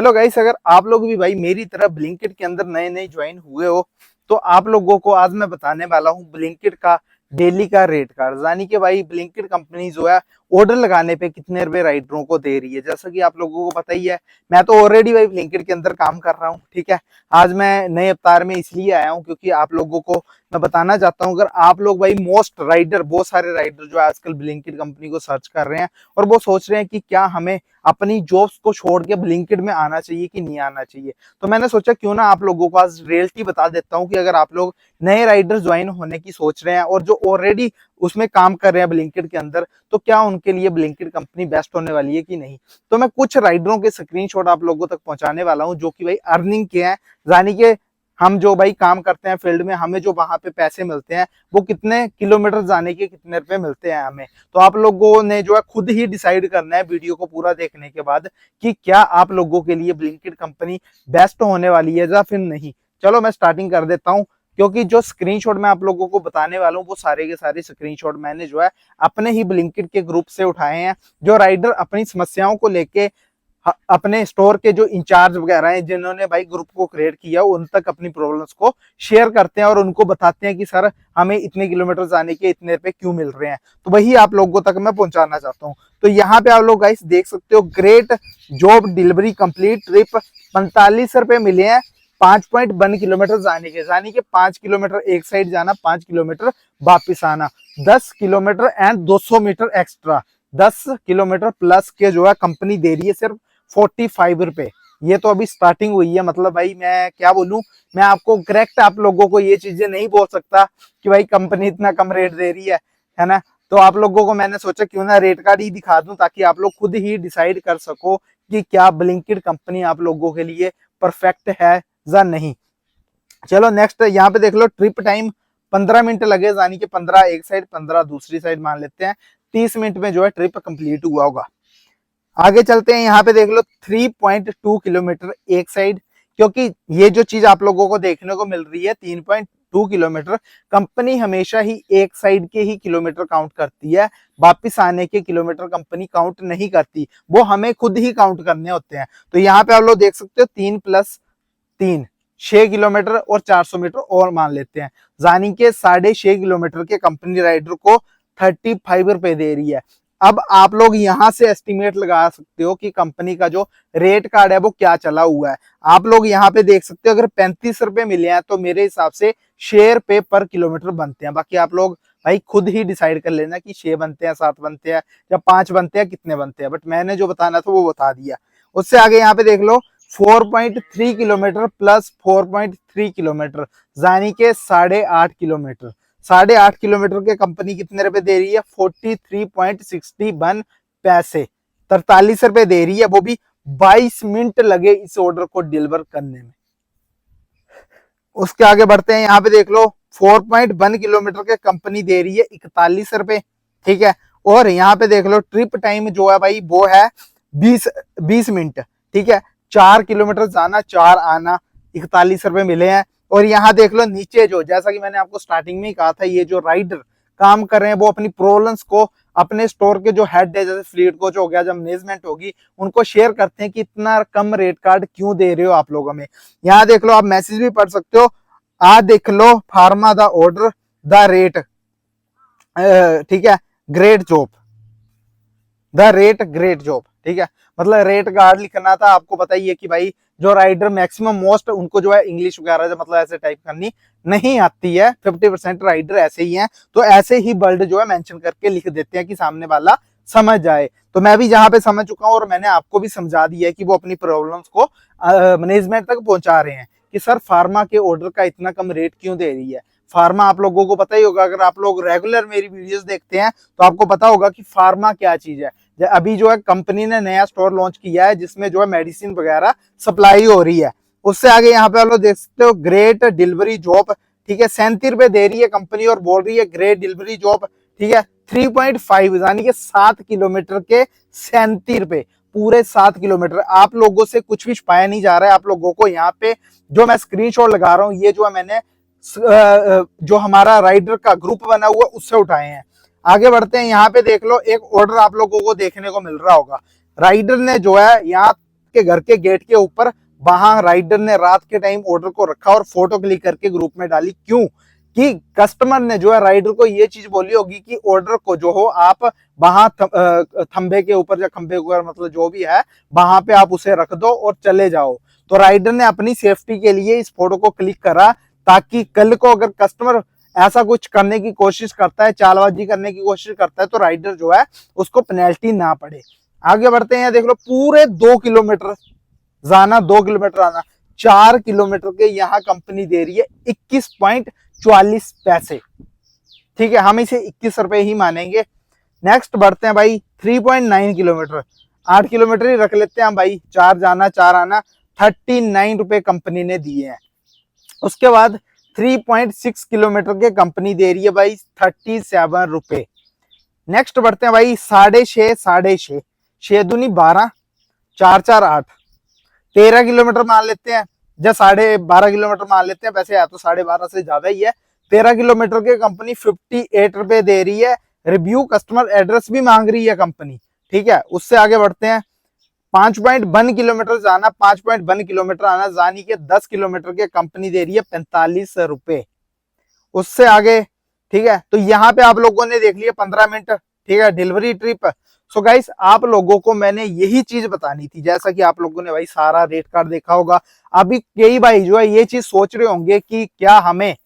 Hello guys, अगर आप लोग भी भाई मेरी तरह ब्लिंकिट के अंदर नए नए ज्वाइन हुए हो तो आप लोगों को आज मैं बताने वाला हूँ ब्लिंकिट का डेली का रेट कार्ड। यानी कि भाई ब्लिंकिट कंपनी जो है ऑर्डर लगाने पे कितने रुपए राइडरों को दे रही है। जैसा कि आप लोगों को पता ही है, मैं तो ऑलरेडी भाई ब्लिंकिट के अंदर काम कर रहा हूँ। ठीक है, आज मैं नए अवतार में इसलिए आया हूँ क्योंकि आप लोगों को मैं बताना चाहता हूँ, अगर आप लोग भाई मोस्ट राइडर, बहुत सारे राइडर जो आजकल ब्लिंकिट कंपनी को सर्च कर रहे हैं और वो सोच रहे हैं कि क्या हमें अपनी जॉब्स को छोड़ के ब्लिंकिट में आना चाहिए कि नहीं आना चाहिए, तो मैंने सोचा क्यों ना आप लोगों को आज रियलिटी बता देता हूं कि अगर आप लोग नए राइडर ज्वाइन होने की सोच रहे हैं और जो ऑलरेडी उसमें काम कर रहे हैं ब्लिंकिट के अंदर, तो क्या उनके लिए ब्लिंकिट कंपनी बेस्ट होने वाली है कि नहीं। तो मैं कुछ राइडरों के स्क्रीनशॉट आप लोगों तक पहुंचाने वाला हूं जो कि भाई अर्निंग के हैं, यानी कि हम जो भाई काम करते हैं फील्ड में, हमें जो वहां पे पैसे मिलते हैं वो कितने किलोमीटर जाने के कितने रुपए मिलते हैं हमें। तो आप लोगों ने जो है खुद ही डिसाइड करना है वीडियो को पूरा देखने के बाद कि क्या आप लोगों के लिए ब्लिंकिट कंपनी बेस्ट होने वाली है या फिर नहीं। चलो मैं स्टार्टिंग कर देता हूं, क्योंकि जो स्क्रीनशॉट मैं आप लोगों को बताने वाला हूं वो सारे के सारे स्क्रीनशॉट मैंने जो है अपने ही ब्लिंकिट के ग्रुप से उठाए हैं। जो राइडर अपनी समस्याओं को लेके अपने स्टोर के जो इंचार्ज वगैरह हैं, जिन्होंने भाई ग्रुप को क्रिएट किया, उन तक अपनी प्रॉब्लम्स को शेयर करते हैं और उनको बताते हैं कि सर हमें इतने किलोमीटर जाने के इतने रुपए क्यों मिल रहे हैं। तो वही आप लोगों तक मैं पहुंचाना चाहता हूं। तो यहाँ पे आप लोग गाइस देख सकते हो, great job delivery complete trip 45 रुपए मिले हैं 5.1 किलोमीटर जाने के, यानी कि 5 किलोमीटर एक साइड जाना, 5 किलोमीटर वापिस आना, 10 kilometre and 200 metre extra, 10 kilometre plus के जो है कंपनी दे रही है सिर्फ 45 रुपए। ये तो अभी स्टार्टिंग हुई है, मतलब भाई मैं क्या बोलूं, मैं आपको करेक्ट आप लोगों को ये चीजें नहीं बोल सकता कि भाई कंपनी इतना कम रेट दे रही है ना। तो आप लोगों को मैंने सोचा क्यों ना रेट कार्ड ही दिखा दूं ताकि आप लोग खुद ही डिसाइड कर सको कि क्या ब्लिंकिट कंपनी आप लोगों के लिए परफेक्ट है या नहीं। चलो नेक्स्ट यहाँ पे देख लो, ट्रिप टाइम 15 मिनट लगे, यानी कि 15 एक साइड 15 दूसरी साइड मान लेते हैं, 30 मिनट में जो है ट्रिप कंप्लीट हुआ होगा। आगे चलते हैं, यहाँ पे देख लो 3.2 किलोमीटर एक साइड, क्योंकि ये जो चीज आप लोगों को देखने को मिल रही है 3.2 किलोमीटर, कंपनी हमेशा ही एक साइड के ही किलोमीटर काउंट करती है, वापिस आने के किलोमीटर कंपनी काउंट नहीं करती, वो हमें खुद ही काउंट करने होते हैं। तो यहाँ पे आप लोग देख सकते हो 3+3 6 किलोमीटर और 400 मीटर और मान लेते हैं, यानी कि 6.5 किलोमीटर के कंपनी राइडर को 35 रुपए दे रही है। अब आप लोग यहां से एस्टिमेट लगा सकते हो कि कंपनी का जो रेट कार्ड है वो क्या चला हुआ है। आप लोग यहाँ पे देख सकते हो, अगर 35 रुपए मिले हैं तो मेरे हिसाब से 6 रुपए पर किलोमीटर बनते हैं। बाकी आप लोग भाई खुद ही डिसाइड कर लेना कि 6 बनते हैं, 7 बनते हैं या 5 बनते हैं, कितने बनते हैं, बट मैंने जो बताना था वो बता दिया। उससे आगे यहाँ पे देख लो 4.3 किलोमीटर प्लस 4.3 किलोमीटर, यानी के 8.5 किलोमीटर, 8.5 किलोमीटर के कंपनी कितने रुपए दे रही है, 43.61 पैसे, 43 रुपए दे रही है, वो भी 22 मिनट लगे इस ऑर्डर को डिलीवर करने में। उसके आगे बढ़ते हैं, यहाँ पे देख लो 4.1 किलोमीटर के कंपनी दे रही है 41 रुपए। ठीक है, और यहाँ पे देख लो ट्रिप टाइम जो है भाई वो है 20 मिनट। ठीक है, 4 किलोमीटर जाना 4 आना, 41 रुपए मिले हैं। और यहाँ देख लो नीचे, जो जैसा कि मैंने आपको स्टार्टिंग में ही कहा था, ये जो राइडर काम कर रहे हैं वो अपनी प्रॉब्लम्स को अपने स्टोर के जो हेड है, जैसे फ्लीट कोच हो गया, जब मैनेजमेंट होगी, उनको शेयर करते हैं कि इतना कम रेट कार्ड क्यों दे रहे हो आप लोग हमें। यहाँ देख लो, आप मैसेज भी पढ़ सकते हो, आ देख लो फार्मा द ऑर्डर द रेट, ठीक है, great job, the rate great job. ठीक है, मतलब रेट कार्ड लिखना था। आपको पता ही है कि भाई जो राइडर मैक्सिमम मोस्ट उनको जो है इंग्लिश वगैरह मतलब ऐसे टाइप करनी नहीं आती है, 50% राइडर ऐसे ही हैं, तो ऐसे ही वर्ड जो है मेंशन करके लिख देते हैं कि सामने वाला समझ जाए। तो मैं भी जहां पे समझ चुका हूं और मैंने आपको भी समझा दिया है कि वो अपनी प्रॉब्लम्स को मैनेजमेंट तक पहुंचा रहे हैं कि सर फार्मा के ऑर्डर का इतना कम रेट क्यों दे रही है। फार्मा आप लोगों को पता ही होगा, अगर आप लोग रेगुलर मेरी वीडियोस देखते हैं तो आपको पता होगा कि फार्मा क्या चीज है। अभी जो है कंपनी ने नया स्टोर लॉन्च किया है जिसमें जो है मेडिसिन वगैरह सप्लाई हो रही है। उससे आगे यहाँ पे आप लोग देख सकते हो ग्रेट डिलीवरी जॉब। ठीक है, 37 रुपए दे रही है कंपनी और बोल रही है ग्रेट डिलीवरी जॉब। ठीक है, 3.5 यानी कि 7 किलोमीटर के 37 रुपए, पूरे 7 किलोमीटर। आप लोगों से कुछ भी छुपाया नहीं जा रहा है, आप लोगों को यहाँ पे जो मैं स्क्रीनशॉट लगा रहा हूँ, ये जो है मैंने जो हमारा राइडर का ग्रुप बना हुआ उससे उठाए हैं। आगे बढ़ते हैं, यहाँ पे देख लो एक ऑर्डर आप लोगों को देखने को मिल रहा होगा, राइडर ने जो है यहाँ आपके घर के गेट के ऊपर वहां राइडर ने रात के टाइम ऑर्डर को रखा और फोटो क्लिक करके ग्रुप में डाली। क्यों? कि कस्टमर ने जो है राइडर को ये चीज बोली होगी कि ऑर्डर को जो हो आप वहां थंबे के ऊपर या खंबे के ऊपर, मतलब जो भी है वहां पे आप उसे रख दो और चले जाओ। तो राइडर ने अपनी सेफ्टी के लिए इस फोटो को क्लिक करा, ताकि कल को अगर कस्टमर ऐसा कुछ करने की कोशिश करता है, चालबाजी करने की कोशिश करता है, तो राइडर जो है उसको पेनल्टी ना पड़े। आगे बढ़ते हैं, देख लो पूरे 2 किलोमीटर जाना, 2 किलोमीटर आना, 4 किलोमीटर के यहाँ कंपनी दे रही है 21.44 पैसे। ठीक है, हम इसे 21 रुपए ही मानेंगे। नेक्स्ट बढ़ते हैं भाई, 3.9 किलोमीटर, 8 किलोमीटर ही रख लेते हैं हम भाई, 4 जाना 4 आना, 39 रुपए कंपनी ने दिए हैं। उसके बाद 3.6 किलोमीटर के कंपनी दे रही है भाई 37 रुपए। नेक्स्ट बढ़ते हैं भाई, 6.5 6 दूनी 12, 4 4 8, 13 किलोमीटर मान लेते हैं, या 12.5 किलोमीटर मान लेते हैं, वैसे है तो 12.5 से ज्यादा ही है। 13 किलोमीटर के कंपनी 58 रुपए दे रही है। रिव्यू कस्टमर एड्रेस भी मांग रही है कंपनी। ठीक है, उससे आगे बढ़ते हैं, 5.1 किलोमीटर जाना, 5.1 किलोमीटर आना, जानी के 10 किलोमीटर के कंपनी दे रही है 45 रुपए। उससे आगे, ठीक है, तो यहाँ पे आप लोगों ने देख लिया 15 मिनट, ठीक है, डिलीवरी ट्रिप। सो गाइस, आप लोगों को मैंने यही चीज बतानी थी, जैसा कि आप लोगों ने भाई सारा रेट कार्ड देखा होगा। अभी कई भाई जो है ये चीज सोच रहे होंगे कि क्या हमें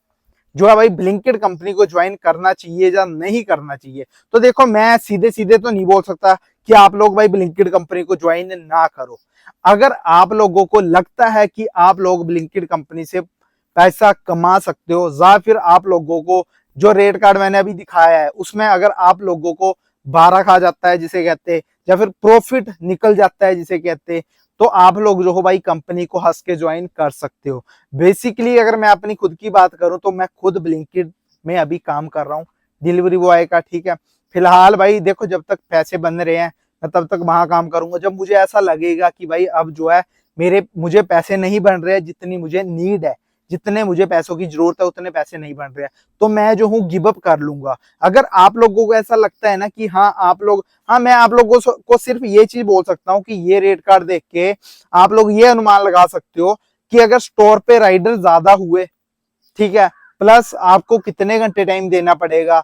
जो है भाई ब्लिंकिट कंपनी को ज्वाइन करना चाहिए या नहीं करना चाहिए। तो देखो, मैं सीधे सीधे तो नहीं बोल सकता कि आप लोग भाई ब्लिंकिट कंपनी को ज्वाइन ना करो। अगर आप लोगों को लगता है कि आप लोग ब्लिंकिट कंपनी से पैसा कमा सकते हो, या फिर आप लोगों को जो रेट कार्ड मैंने अभी दिखाया है उसमें अगर आप लोगों को 12 खा जाता है जिसे कहते हैं, या फिर प्रॉफिट निकल जाता है जिसे कहते हैं, तो आप लोग जो हो भाई कंपनी को हंस के ज्वाइन कर सकते हो। बेसिकली अगर मैं अपनी खुद की बात करूं तो मैं खुद ब्लिंकिट में अभी काम कर रहा हूं डिलीवरी बॉय का। ठीक है, फिलहाल भाई देखो, जब तक पैसे बन रहे हैं मैं तब तक वहां काम करूंगा। जब मुझे ऐसा लगेगा कि भाई अब जो है मुझे पैसे नहीं बन रहे हैं जितनी मुझे नीड है, जितने मुझे पैसों की जरूरत है उतने पैसे नहीं बन रहे हैं, तो मैं जो हूँ गिव अप कर लूंगा। अगर आप लोगों को ऐसा लगता है ना कि हाँ, मैं आप लोगों को सिर्फ ये चीज बोल सकता हूँ कि ये रेट कार्ड देख के आप लोग ये अनुमान लगा सकते हो कि अगर स्टोर पे राइडर ज्यादा हुए, ठीक है, प्लस आपको कितने घंटे टाइम देना पड़ेगा,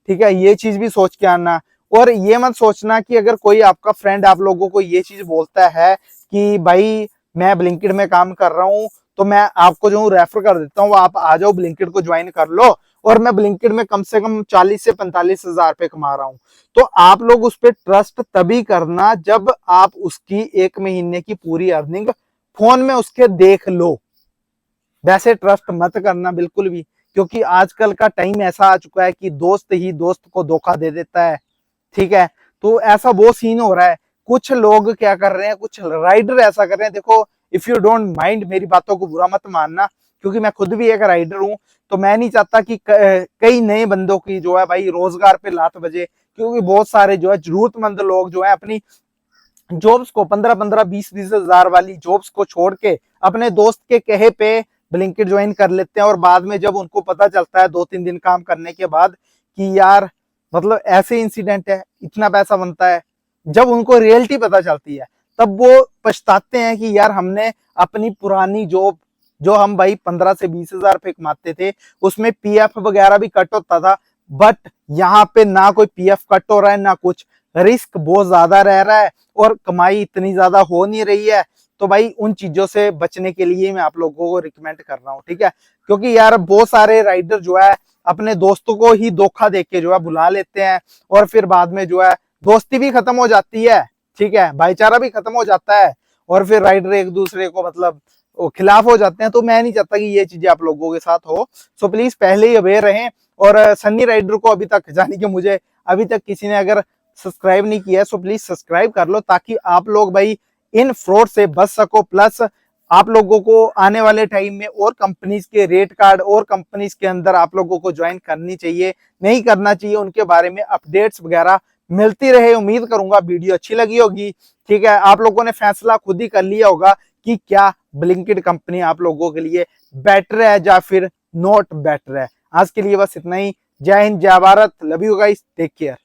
ठीक है, ये चीज भी सोच के आना। और ये मत सोचना कि अगर कोई आपका फ्रेंड आप लोगों को ये चीज बोलता है कि भाई मैं ब्लिंकिट में काम कर रहा हूँ तो मैं आपको जो रेफर कर देता हूँ, आप आ जाओ ब्लिंकिट को ज्वाइन कर लो, और मैं ब्लिंकिट में कम से कम 40 से 45 हजार रुपए कमा रहा हूँ। तो आप लोग उस पर ट्रस्ट तभी करना जब आप उसकी 1 महीने की पूरी अर्निंग फोन में उसके देख लो। वैसे ट्रस्ट मत करना बिल्कुल भी, क्योंकि आजकल का टाइम ऐसा आ चुका है कि दोस्त ही दोस्त को धोखा दे देता है। ठीक है, तो ऐसा वो सीन हो रहा है। कुछ लोग क्या कर रहे हैं, कुछ राइडर ऐसा कर रहे हैं। देखो, इफ यू डोंट माइंड, मेरी बातों को बुरा मत मानना, क्योंकि मैं खुद भी एक राइडर हूं, तो मैं नहीं चाहता कि कई नए बंदों की जो है भाई रोजगार पे लात बजे। क्योंकि बहुत सारे जो है जरूरतमंद लोग जो है अपनी जॉब्स को 15-15 20-20 हजार वाली जॉब्स को छोड़ के अपने दोस्त के कहे पे ब्लिंकिट ज्वाइन कर लेते हैं, और बाद में जब उनको पता चलता है 2-3 दिन काम करने के बाद कि यार मतलब ऐसे इंसिडेंट है, इतना पैसा बनता है, जब उनको रियलिटी पता चलती है तब वो पछताते हैं कि यार हमने अपनी पुरानी जॉब, जो हम भाई 15 से 20 हजार रुपए कमाते थे, उसमें पीएफ वगैरह भी कट होता था, बट यहाँ पे ना कोई पीएफ कट हो रहा है ना कुछ, रिस्क बहुत ज्यादा रह रहा है और कमाई इतनी ज्यादा हो नहीं रही है। तो भाई उन चीजों से बचने के लिए मैं आप लोगों को रिकमेंड कर रहा हूँ। ठीक है, क्योंकि यार बहुत सारे राइडर जो है अपने दोस्तों को ही धोखा देके जो है बुला लेते हैं, और फिर बाद में जो है दोस्ती भी खत्म हो जाती है, ठीक है, भाईचारा भी खत्म हो जाता है, और फिर राइडर एक दूसरे को मतलब खिलाफ हो जाते हैं। तो मैं नहीं चाहता कि ये चीजें आप लोगों के साथ हो। सो प्लीज पहले ही अवेयर रहें। और सन्नी राइडर को अभी तक, जानी कि मुझे अभी तक किसी ने अगर सब्सक्राइब नहीं किया है, सो प्लीज सब्सक्राइब कर लो, ताकि आप लोग भाई इन फ्रॉड से बच सको। प्लस आप लोगों को आने वाले टाइम में और कंपनीज के रेट कार्ड और कंपनीज के अंदर आप लोगों को ज्वाइन करनी चाहिए, नहीं करना चाहिए, उनके बारे में अपडेट्स वगैरह मिलती रहे। उम्मीद करूंगा वीडियो अच्छी लगी होगी। ठीक है, आप लोगों ने फैसला खुद ही कर लिया होगा कि क्या ब्लिंकिट कंपनी आप लोगों के लिए बेटर है या फिर नॉट बेटर है। आज के लिए बस इतना ही। जय हिंद, जय Bharat, love you guys, take care.